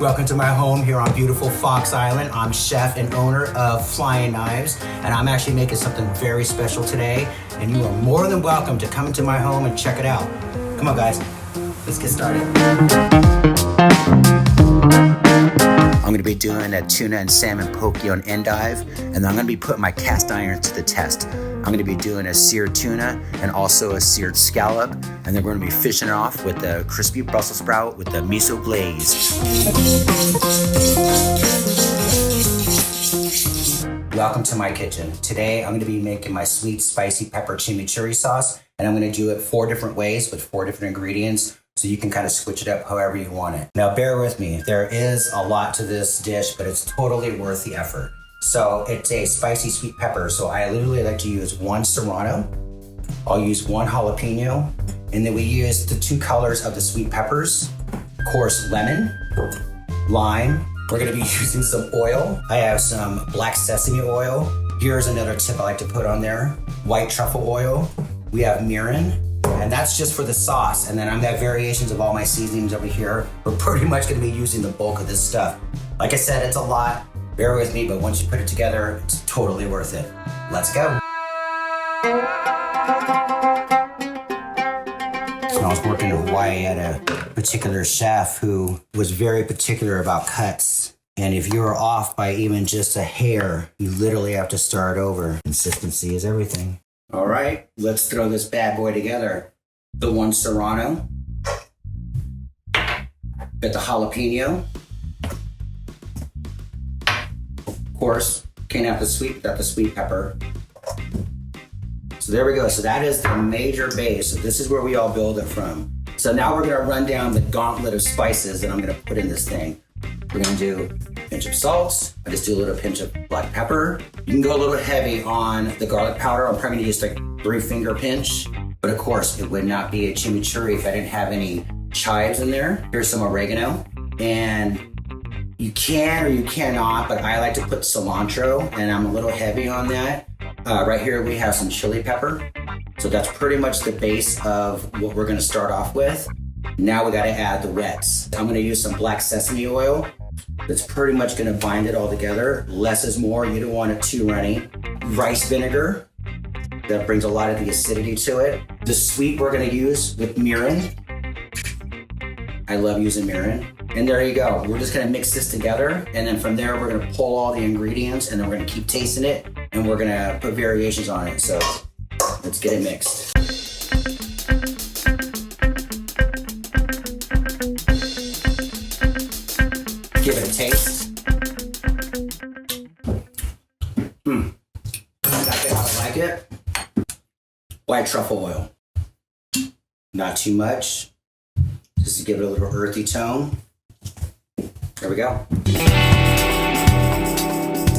welcome to my home here on beautiful Fox Island. I'm chef and owner of Flying Knives, and I'm actually making something very special today, and you are more than welcome to come into my home and check it out. Come on guys, let's get started. I'm gonna be doing a tuna and salmon poke on endive, and then I'm gonna be putting my cast iron to the test. I'm gonna be doing a seared tuna and also a seared scallop, and then we're gonna be fishing it off with the crispy Brussels sprout with the miso glaze. Welcome to my kitchen. Today I'm gonna be making my sweet spicy pepper chimichurri sauce, and I'm gonna do it 4 different ways with 4 different ingredients, so you can kind of switch it up however you want it. Now bear with me, there is a lot to this dish, but it's totally worth the effort. So it's a spicy sweet pepper, so I literally like to use 1 serrano, I'll use 1 jalapeno, and then we use the 2 colors of the sweet peppers, of course lemon, lime. We're gonna be using some oil. I have some black sesame oil. Here's another tip I like to put on there, white truffle oil. We have mirin, and that's just for the sauce. And then I've got variations of all my seasonings over here. We're pretty much gonna be using the bulk of this stuff. Like I said, it's a lot. Bear with me, but once you put it together, it's totally worth it. Let's go. So I was working in Hawaii at a particular chef who was very particular about cuts. And if you're off by even just a hair, you literally have to start over. Consistency is everything. All right, let's throw this bad boy together. The 1 serrano, got the jalapeno. Of course, can't have the sweet without the sweet pepper. So there we go. So that is the major base. So this is where we all build it from. So now we're gonna run down the gauntlet of spices that I'm gonna put in this thing. We're gonna do a pinch of salt. I just do a little pinch of black pepper. You can go a little heavy on the garlic powder. I'm probably gonna use like 3-finger pinch. But of course, it would not be a chimichurri if I didn't have any chives in there. Here's some oregano. And you can or you cannot, but I like to put cilantro, and I'm a little heavy on that. Right here we have some chili pepper. So that's pretty much the base of what we're gonna start off with. Now we gotta add the wets. I'm gonna use some black sesame oil. That's pretty much gonna bind it all together. Less is more, you don't want it too runny. Rice vinegar, that brings a lot of the acidity to it. The sweet we're gonna use with mirin. I love using mirin. And there you go. We're just gonna mix this together, and then from there we're gonna pull all the ingredients, and then we're gonna keep tasting it, and we're gonna put variations on it. So let's get it mixed. Give it a taste. Exactly how I like it. White truffle oil. Not too much, just to give it a little earthy tone. There we go.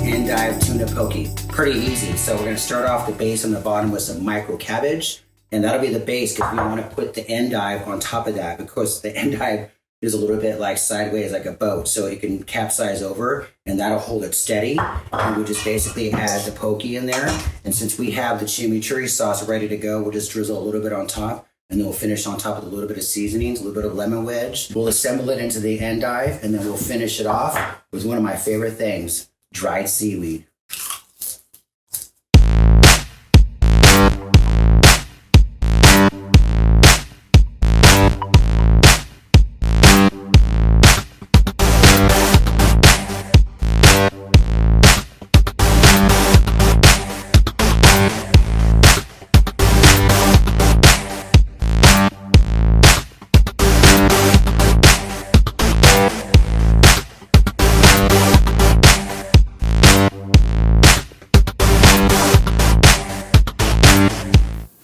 Endive tuna poke. Pretty easy. So we're gonna start off the base on the bottom with some micro cabbage, and that'll be the base because we want to put the endive on top of that, because the endive is a little bit like sideways like a boat, so it can capsize over, and that'll hold it steady. And we just basically add the poke in there, and since we have the chimichurri sauce ready to go, we'll just drizzle a little bit on top. And then we'll finish on top with a little bit of seasonings, a little bit of lemon wedge. We'll assemble it into the endive, and then we'll finish it off with one of my favorite things, dried seaweed.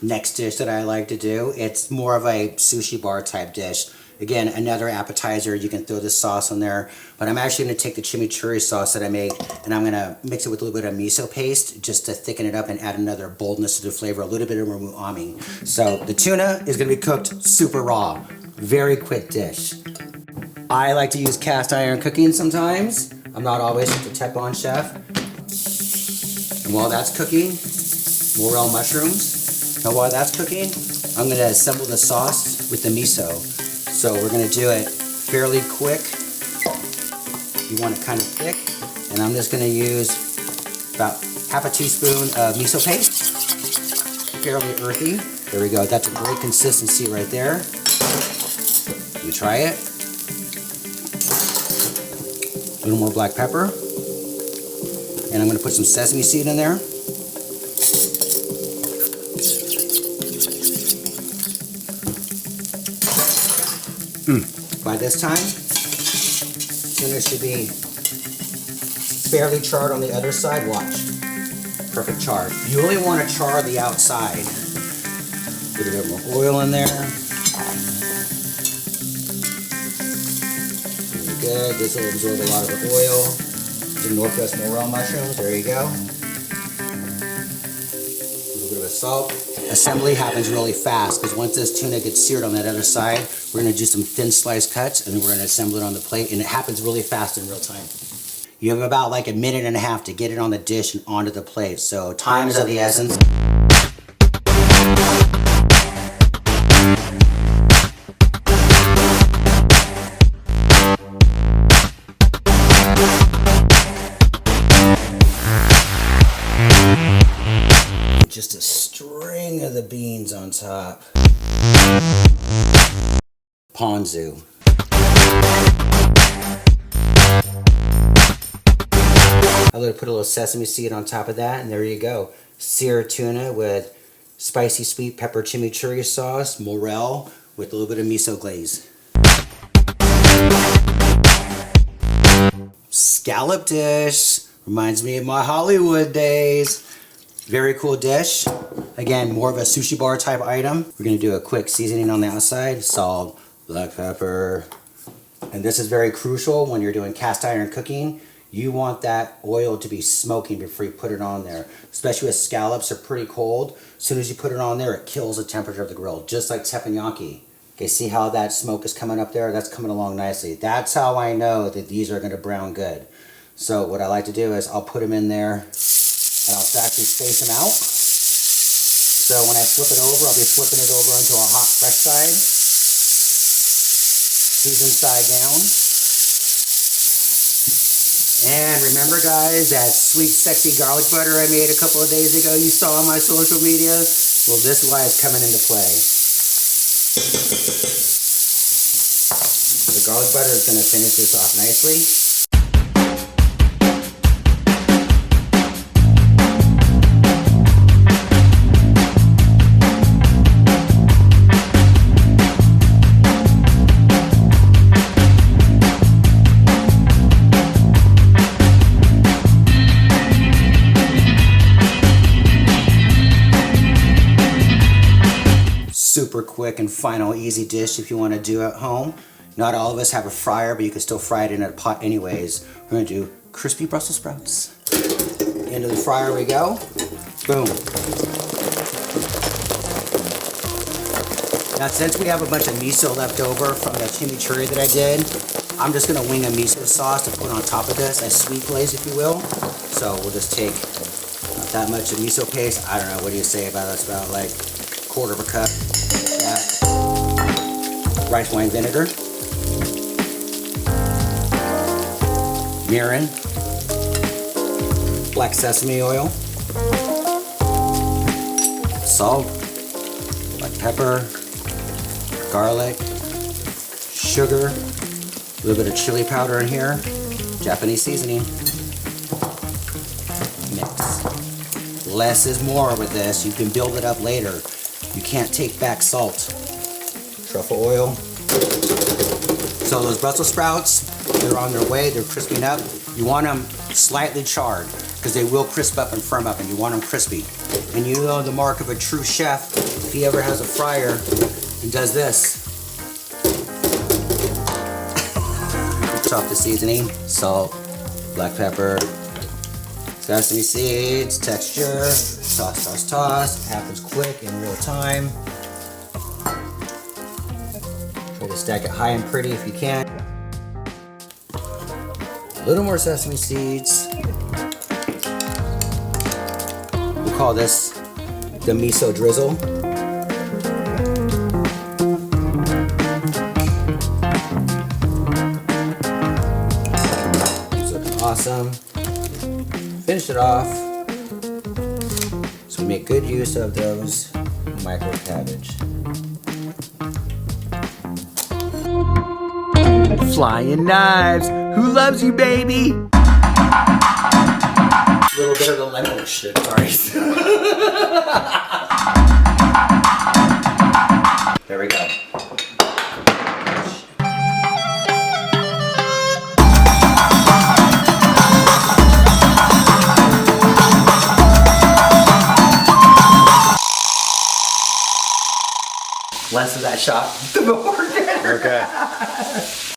Next dish that I like to do, it's more of a sushi bar type dish. Again, another appetizer, you can throw this sauce on there, but I'm actually gonna take the chimichurri sauce that I made, and I'm gonna mix it with a little bit of miso paste just to thicken it up and add another boldness to the flavor, a little bit of umami. So the tuna is gonna be cooked super raw, very quick dish. I like to use cast iron cooking sometimes. I'm not always just a Teppanyaki chef. And while that's cooking, morel mushrooms. Now while that's cooking, I'm gonna assemble the sauce with the miso. So we're gonna do it fairly quick. You want it kind of thick. And I'm just gonna use about half a teaspoon of miso paste. Fairly earthy. There we go. That's a great consistency right there. You try it. A little more black pepper. And I'm gonna put some sesame seed in there. By this time, tuna should be fairly charred on the other side. Watch. Perfect char. You only want to char the outside. Put a bit more oil in there. Really good. This will absorb a lot of the oil. The Northwest morel mushrooms. There you go. A little bit of salt. Assembly happens really fast because once this tuna gets seared on that other side, we're going to do some thin slice cuts and then we're going to assemble it on the plate, and it happens really fast in real time. You have about like a minute and a half to get it on the dish and onto the plate, so time is of the essence. Just a string of the beans on top. Ponzu. I'm going to put a little sesame seed on top of that, and there you go. Seared tuna with spicy sweet pepper chimichurri sauce, morel with a little bit of miso glaze. Scallop dish. Reminds me of my Hollywood days. Very cool dish. Again, more of a sushi bar type item. We're going to do a quick seasoning on the outside. Salt, black pepper. And this is very crucial when you're doing cast iron cooking. You want that oil to be smoking before you put it on there. Especially with scallops, they're pretty cold. As soon as you put it on there, it kills the temperature of the grill, just like teppanyaki. Okay, see how that smoke is coming up there? That's coming along nicely. That's how I know that these are going to brown good. So what I like to do is I'll put them in there and I'll actually space them out. So when I flip it over, I'll be flipping it over onto a hot, fresh side. Season side down. And remember guys, that sweet, sexy garlic butter I made a couple of days ago you saw on my social media? Well, this is why it's coming into play. The garlic butter is going to finish this off nicely. Super quick and final easy dish if you want to do at home. Not all of us have a fryer, but you can still fry it in a pot anyways. We're going to do crispy Brussels sprouts. Into the fryer we go. Boom. Now since we have a bunch of miso left over from the chimichurri that I did, I'm just going to wing a miso sauce to put on top of this, a sweet glaze if you will. So we'll just take not that much of miso paste. I don't know, what do you say about it? It's about like a quarter of a cup. Rice wine vinegar, mirin, black sesame oil, salt, black pepper, garlic, sugar, a little bit of chili powder in here, Japanese seasoning. Mix. Less is more with this. You can build it up later. You can't take back salt. Truffle oil. So those Brussels sprouts, they're on their way, they're crisping up. You want them slightly charred because they will crisp up and firm up, and you want them crispy. And you know the mark of a true chef, if he ever has a fryer and does this. Chop the seasoning, salt, black pepper, sesame seeds, texture, toss, toss, toss. Happens quick in real time. Try to stack it high and pretty if you can. A little more sesame seeds. We'll call this the miso drizzle. Awesome. Finish it off. So we make good use of those micro cabbage. Flying knives. Who loves you, baby? A little bit of the lemon shit, sorry. There we go. Less of that shot. Okay.